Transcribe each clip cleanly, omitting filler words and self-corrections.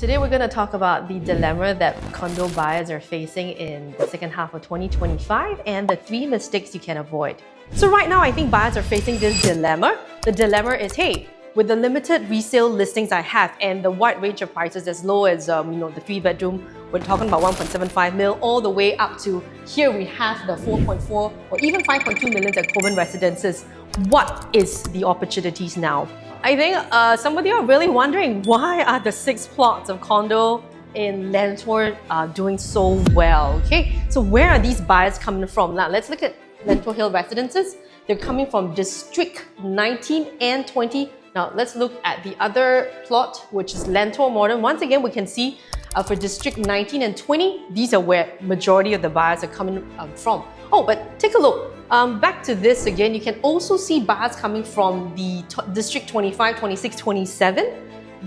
Today we're going to talk about the dilemma that condo buyers are facing in the second half of 2025 and the 3 mistakes you can avoid. So right now I think buyers are facing this dilemma. The dilemma is, hey, with the limited resale listings I have and the wide range of prices as low as the 3-bedroom, we're talking about 1.75 mil, all the way up to here we have the 4.4 or even 5.2 million at Coven residences. What is the opportunities now? I think some of you are really wondering, why are the 6 plots of condo in Lentor doing so well? Okay, so where are these buyers coming from? Now let's look at Lentor Hill residences. They're coming from District 19 and 20. Now let's look at the other plot, which is Lentor Modern. Once again, we can see for District 19 and 20, these are where majority of the buyers are coming from. Oh, but take a look. Back to this again, you can also see buyers coming from the District 25, 26, 27.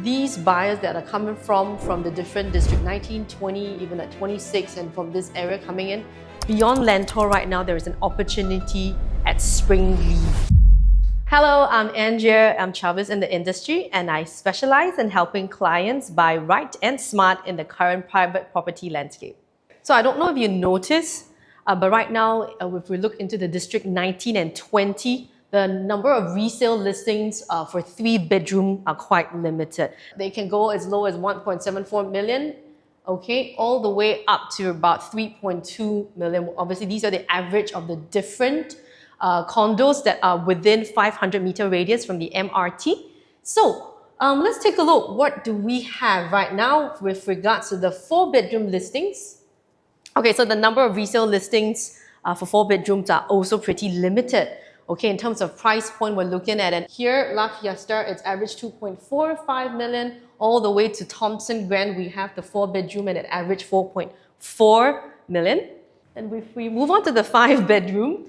These buyers that are coming from the different District 19, 20, even at 26, and from this area coming in. Beyond Lentor right now, there is an opportunity at Springleaf. Hello, I'm Andrea. I'm Chavez in the industry, and I specialize in helping clients buy right and smart in the current private property landscape. So I don't know if you noticed, but right now, if we look into the District 19 and 20, the number of resale listings for 3-bedroom are quite limited. They can go as low as 1.74 million, okay, all the way up to about 3.2 million. Obviously, these are the average of the different condos that are within 500-meter radius from the MRT. So let's take a look. What do we have right now with regards to the 4-bedroom listings? Okay, so the number of resale listings for 4 bedrooms are also pretty limited. Okay, in terms of price point, we're looking at it here, La Fiesta, it's average 2.45 million, all the way to Thompson Grand, we have the 4-bedroom and it average 4.4 million. And if we move on to the 5-bedroom,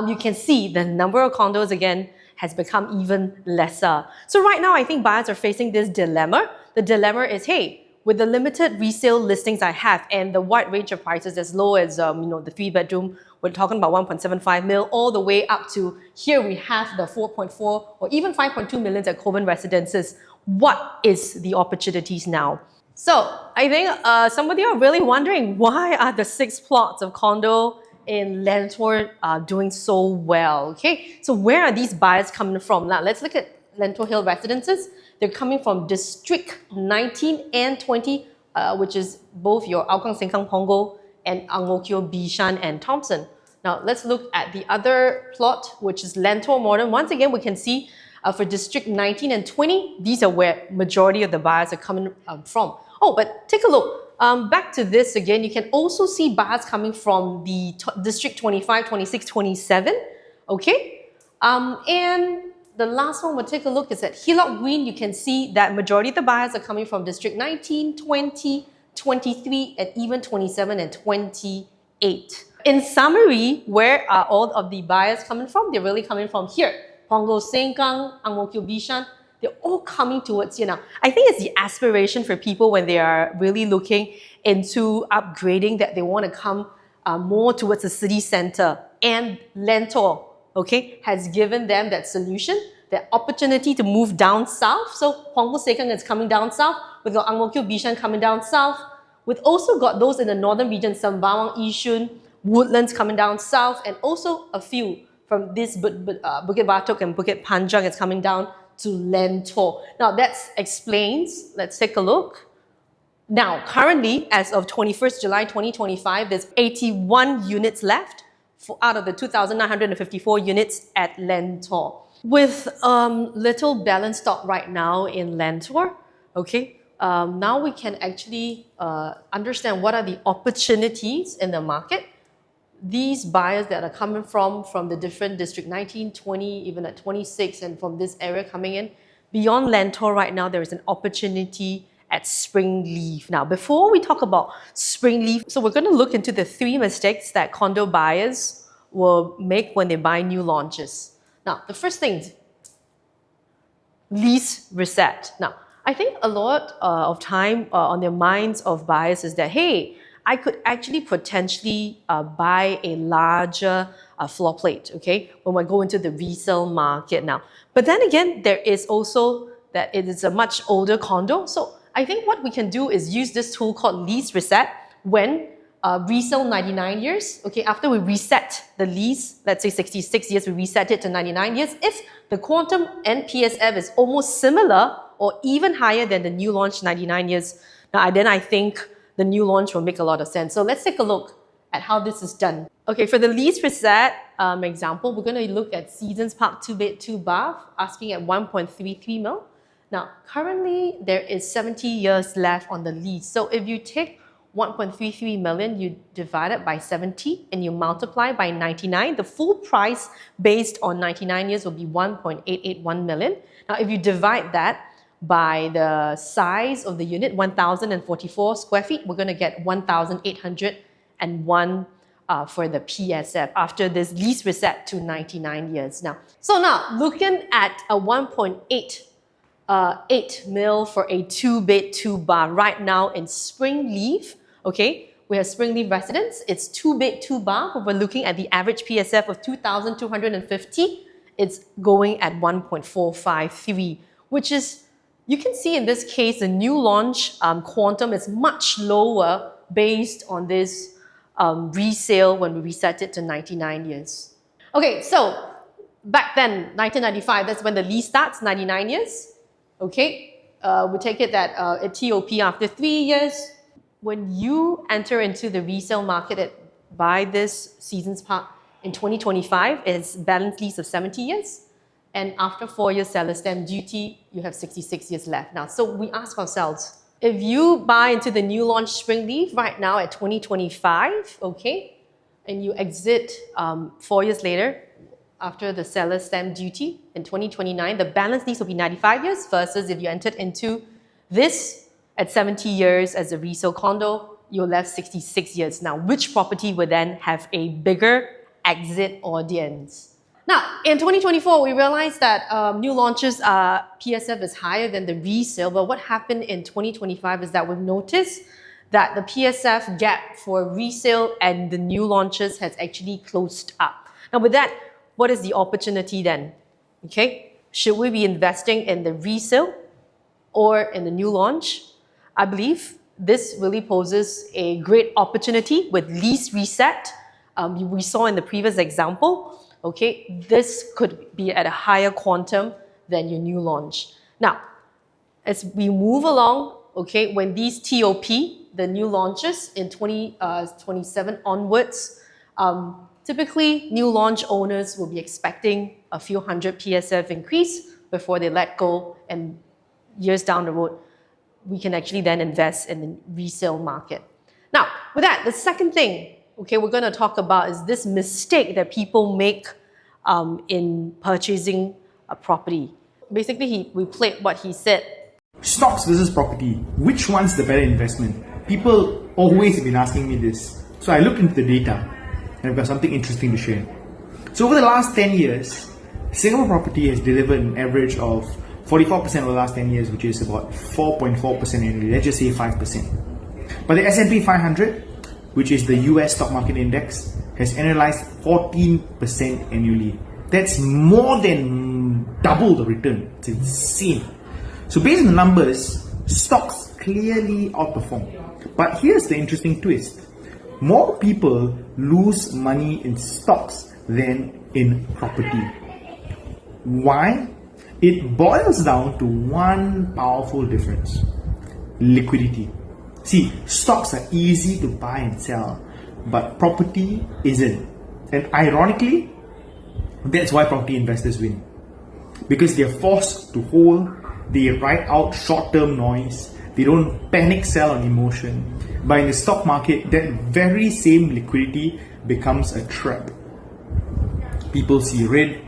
you can see the number of condos again has become even lesser. So right now, I think buyers are facing this dilemma. The dilemma is, hey, with the limited resale listings I have and the wide range of prices as low as the 3-bedroom, we're talking about 1.75 mil, all the way up to here we have the 4.4 or even 5.2 million at Coven residences. What is the opportunities now? So I think some of you are really wondering, why are the 6 plots of condo in Lentor doing so well? Okay, so where are these buyers coming from? Now let's look at Lentor Hill residences. They're coming from District 19 and 20, which is both your Hougang Sengkang Punggol and Ang Mo Kio Bishan and Thompson. Now let's look at the other plot, which is Lentor Modern. Once again, we can see for District 19 and 20, these are where majority of the buyers are coming from. Oh, but take a look. Back to this again, you can also see buyers coming from the District 25, 26, 27. Okay, and the last one we'll take a look is at Hillock Green. You can see that majority of the buyers are coming from District 19, 20, 23, and even 27 and 28. In summary, where are all of the buyers coming from? They're really coming from here. Punggol Sengkang, Ang Mo Kio Bishan, they're all coming towards here now. I think it's the aspiration for people when they are really looking into upgrading that they want to come more towards the city center. And Lentor, okay, has given them that solution, that opportunity to move down south. So Punggol Sengkang is coming down south. We've got Ang Mo Kio Bishan coming down south. We've also got those in the northern region, Sembawang, Yishun, Woodlands coming down south, and also a few from this Bukit Batok and Bukit Panjang is coming down to Lentor. Now that explains, let's take a look. Now, currently, as of 21st July 2025, there's 81 units left out of the 2,954 units at Lentor. With little balance stock right now in Lentor, okay, now we can actually understand what are the opportunities in the market. These buyers that are coming from the different District 19, 20, even at 26, and from this area coming in, beyond Lentor right now, there is an opportunity at Springleaf. Now, before we talk about Springleaf, so we're going to look into the 3 mistakes that condo buyers will make when they buy new launches. Now, the first thing is Lease Reset. Now, I think a lot of time on their minds of buyers is that, hey, I could actually potentially buy a larger floor plate, okay, when we go into the resale market now. But then again, there is also that it is a much older condo. So I think what we can do is use this tool called Lease Reset when resale 99 years. Okay, after we reset the lease, let's say 66 years, we reset it to 99 years. If the quantum and PSF is almost similar or even higher than the new launch 99 years, then I think the new launch will make a lot of sense. So let's take a look at how this is done. Okay, for the Lease Reset example, we're going to look at Seasons Park 2-bed, 2-bath, asking at 1.33 mil. Now, currently, there is 70 years left on the lease. So if you take 1.33 million, you divide it by 70 and you multiply by 99. The full price based on 99 years will be 1.881 million. Now, if you divide that by the size of the unit, 1,044 square feet, we're going to get 1,801 for the PSF after this lease reset to 99 years now. So now, looking at a 1.8 mil for a 2-bed, 2-bath right now in Springleaf. Okay, we have Springleaf residence. It's 2-bed, 2-bath. We're looking at the average PSF of 2,250. It's going at 1.453, which is, you can see in this case, the new launch quantum is much lower based on this resale when we reset it to 99 years. Okay, so back then, 1995, that's when the lease starts, 99 years. Okay, we take it that a TOP after 3 years. When you enter into the resale market buy this Seasons Park in 2025, it's balance lease of 70 years. And after 4 years seller stamp duty, you have 66 years left now. So we ask ourselves, if you buy into the new launch Springleaf right now at 2025, okay, and you exit 4 years later, after the seller stamp duty in 2029, the balance lease will be 95 years versus if you entered into this at 70 years as a resale condo, you're left 66 years. Now, which property would then have a bigger exit audience? Now, in 2024, we realized that new launches PSF is higher than the resale, but what happened in 2025 is that we've noticed that the PSF gap for resale and the new launches has actually closed up. Now, with that, what is the opportunity then? Okay, should we be investing in the resale or in the new launch? I believe this really poses a great opportunity with Lease Reset. We saw in the previous example, okay, this could be at a higher quantum than your new launch. Now, as we move along, okay, when these TOP, the new launches in 2027 onwards, typically, new launch owners will be expecting a few hundred PSF increase before they let go, and years down the road, we can actually then invest in the resale market. Now, with that, the second thing, okay, we're going to talk about is this mistake that people make in purchasing a property. Basically, we played what he said. Stocks versus property, which one's the better investment? People always have been asking me this. So I looked into the data, and I've got something interesting to share. So over the last 10 years, Singapore property has delivered an average of 44% over the last 10 years, which is about 4.4% annually. Let's just say 5%. But the S&P 500, which is the US stock market index, has annualized 14% annually. That's more than double the return. It's insane. So based on the numbers, stocks clearly outperform. But here's the interesting twist. More people lose money in stocks than in property. Why? It boils down to one powerful difference: liquidity. See, stocks are easy to buy and sell, but property isn't. And ironically, that's why property investors win. Because they're forced to hold, they write out short-term noise, they don't panic sell on emotion. But in the stock market, that very same liquidity becomes a trap. People see red,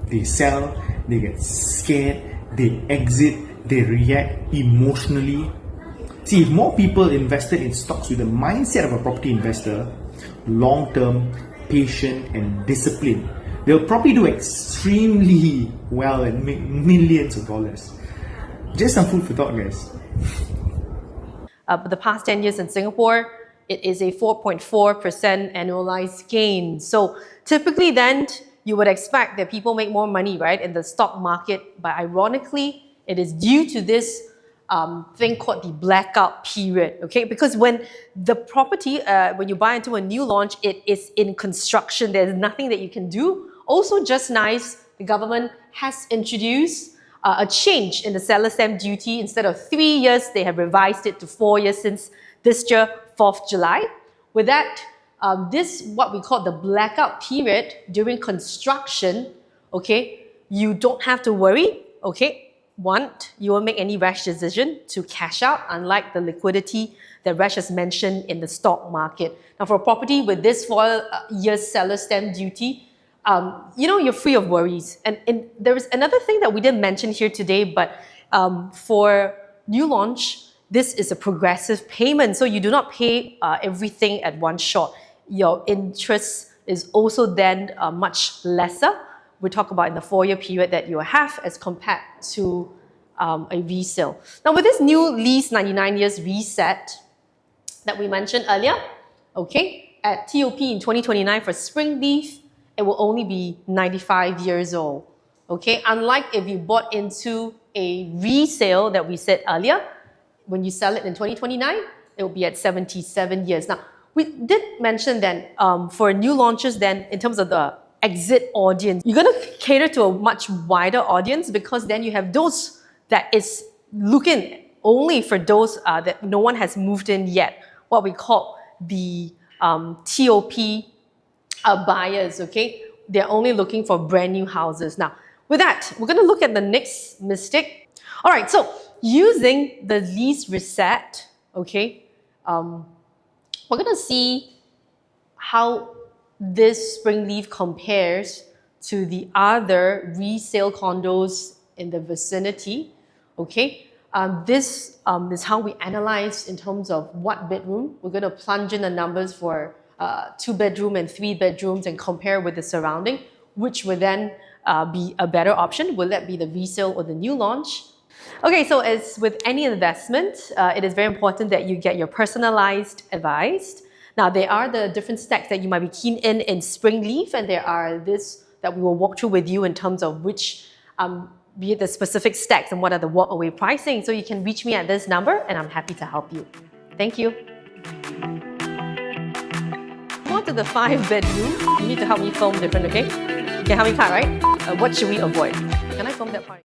they sell, they get scared, they exit, they react emotionally. See, if more people invested in stocks with the mindset of a property investor, long-term, patient and disciplined, they'll probably do extremely well and make millions of dollars. Just some food for thought, guys. The past 10 years in Singapore, it is a 4.4% annualized gain. So typically then, you would expect that people make more money, right, in the stock market. But ironically, it is due to this thing called the blackout period, okay? Because when the property, when you buy into a new launch, it is in construction. There's nothing that you can do. Also, just nice, the government has introduced a change in the seller stamp duty. Instead of 3 years, they have revised it to 4 years since this year, 4th July. With that, this, what we call the blackout period during construction, okay, you don't have to worry, okay? One, you won't make any rash decision to cash out, unlike the liquidity that Rash has mentioned in the stock market. Now, for a property with this 4 years seller stamp duty, you're free of worries. And there is another thing that we didn't mention here today, but for new launch, this is a progressive payment. So you do not pay everything at one shot. Your interest is also then much lesser. We talk about in the 4-year period that you have as compared to a resale. Now, with this new lease 99 years reset that we mentioned earlier, okay, at TOP in 2029 for Springleaf, it will only be 95 years old. Okay, unlike if you bought into a resale that we said earlier, when you sell it in 2029, it will be at 77 years. Now, we did mention then for new launches then in terms of the exit audience, you're going to cater to a much wider audience, because then you have those that is looking only for those that no one has moved in yet, what we call the TOP buyers, okay? They're only looking for brand new houses. Now, with that, we're going to look at the next mistake. All right, so using the Lease Reset, okay, we're going to see how this Springleaf compares to the other resale condos in the vicinity, okay? This is how we analyze in terms of what bedroom. We're going to plunge in the numbers for 2-bedroom and 3 bedrooms and compare with the surrounding, which will then be a better option. Will that be the resale or the new launch? Okay, so as with any investment, it is very important that you get your personalized advice. Now, there are the different stacks that you might be keen in Springleaf, and there are this that we will walk through with you in terms of which, be it the specific stacks and what are the walk-away pricing. So you can reach me at this number, and I'm happy to help you. Thank you. On to the 5-bedroom. You need to help me film different, okay? You can help me cut, right? What should we avoid? Can I film that part?